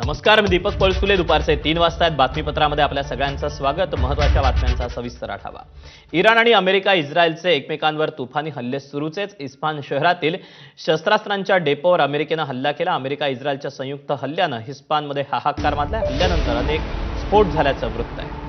नमस्कार, मी दीपक पळसुले. दुपारचे 3 वाजता बातमीपत्रामध्ये आपल्या सगळ्यांचं स्वागत. महत्त्वाच्या बातम्यांचा सविस्तर आढावा. इराण आणि अमेरिका इस्रायलचे एकमेकांवर तुफानी हल्ले सुरूचेच. इस्फहान शहरातील शस्त्रास्त्रांच्या डेपोवर अमेरिकेनं हल्ला केला. अमेरिका इस्रायलच्या संयुक्त हल्ल्यानं इस्फहानमध्ये हाहाकार माजलाय. हल्ल्यानंतर अनेक स्फोट झाल्याचं वृत्त आहे.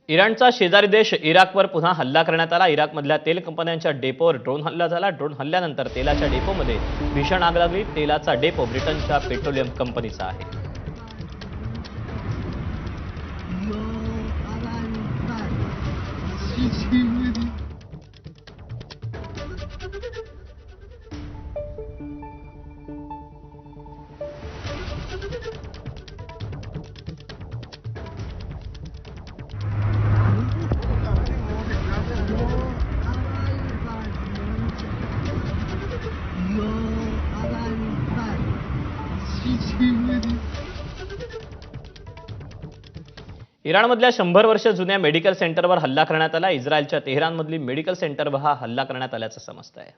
इराणचा शेजारी देश इराकवर पुन्हा हल्ला करण्यात आला. इराकमधल्या तेल कंपन्यांच्या डेपोवर ड्रोन हल्ला झाला. ड्रोन हल्ल्यानंतर तेलाच्या डेपोमध्ये भीषण आग लागली. तेलाचा डेपो ब्रिटनच्या पेट्रोलियम कंपनीचा आहे. इराणमधल्या 100 वर्ष जुन्या मेडिकल सेंटरवर हल्ला करण्यात आला. इस्रायलच्या तेहरानमधली मेडिकल सेंटरवर हा हल्ला करण्यात आल्याचं समजतंय.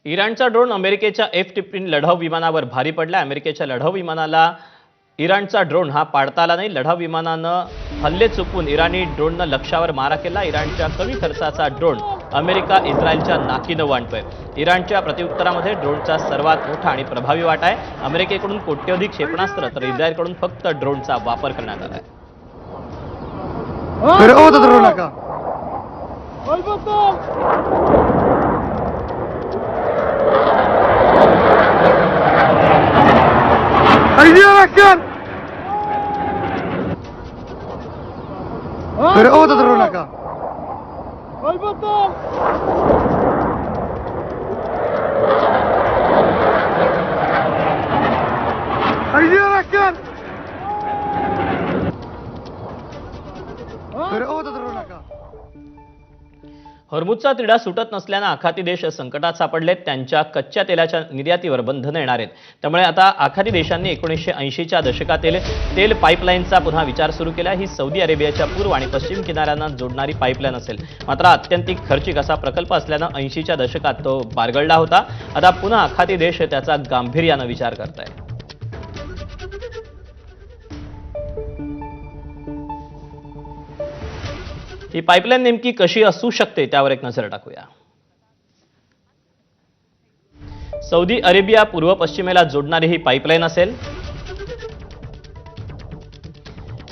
इराणचा ड्रोन अमेरिकेच्या F-15 लढाऊ विमानावर भारी पडला. अमेरिकेच्या लढाऊ विमानाला इराणचा ड्रोन हा पाडता आला नाही. लढाऊ विमानानं हल्ले चुकवून इराणी ड्रोननं लक्ष्यावर मारा केला. इराणच्या कमी खर्चाचा ड्रोन अमेरिका इस्रायलच्या नाकीनं वाढतोय. इराणच्या प्रत्युत्तरामध्ये ड्रोनचा सर्वात मोठा आणि प्रभावी वाटा आहे. अमेरिकेकडून कोट्यवधी क्षेपणास्त्र तर इस्रायलकडून फक्त ड्रोनचा वापर करण्यात आलाय. हॉर्मुझचा तिढा सुटत नसल्यानं आखाती देश संकटात सापडलेत. त्यांच्या कच्च्या तेलाच्या निर्यातीवर बंधनं येणार आहेत. त्यामुळे आता आखाती देशांनी 1980च्या दशकातील तेल पाईपलाईनचा पुन्हा विचार सुरू केला. ही सौदी अरेबियाच्या पूर्व आणि पश्चिम किनाऱ्यांना जोडणारी पाईपलाईन असेल. मात्र अत्यंतिक खर्चिक असा प्रकल्प असल्यानं 80च्या दशकात तो बारगळला होता. आता पुन्हा आखाती देश त्याचा गांभीर्यानं विचार करतायत. ही पाईपलाईन नेमकी कशी असू शकते त्यावर एक नजर टाकूया. सौदी अरेबिया पूर्व पश्चिमेला जोडणारी ही पाईपलाईन असेल.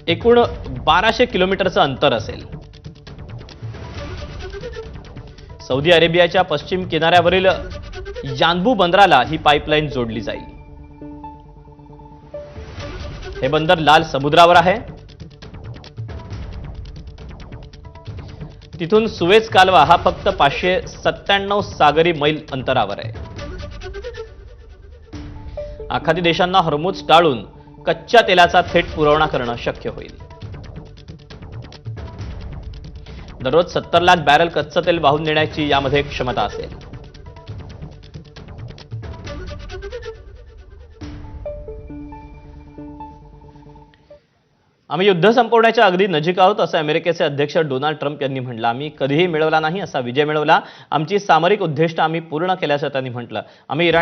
एकूण 1200 किलोमीटरचं अंतर असेल. सौदी अरेबियाच्या पश्चिम किनाऱ्यावरील यानबू बंदराला ही पाईपलाईन जोडली जाईल. हे बंदर लाल समुद्रावर आहे. तिथून सुएझ कालवा हा फक्त 597 सागरी मैल अंतरावर आहे. आखाती देशांना हॉर्मुझ टाळून कच्च्या तेलाचा थेट पुरवठा करणं शक्य होईल. दररोज 70 लाख बॅरल कच्चं तेल वाहून नेण्याची यामध्ये क्षमता असेल. आम्ही युद्ध संपवण्याच्या अगदी नजीक आहोत असं अमेरिकेचे अध्यक्ष डोनाल्ड ट्रम्प यांनी म्हटलं. आम्ही कधीही मिळवला नाही असा विजय मिळवला. आमची सामरिक उद्दिष्ट आम्ही पूर्ण केल्याचं त्यांनी म्हटलं. आम्ही इराण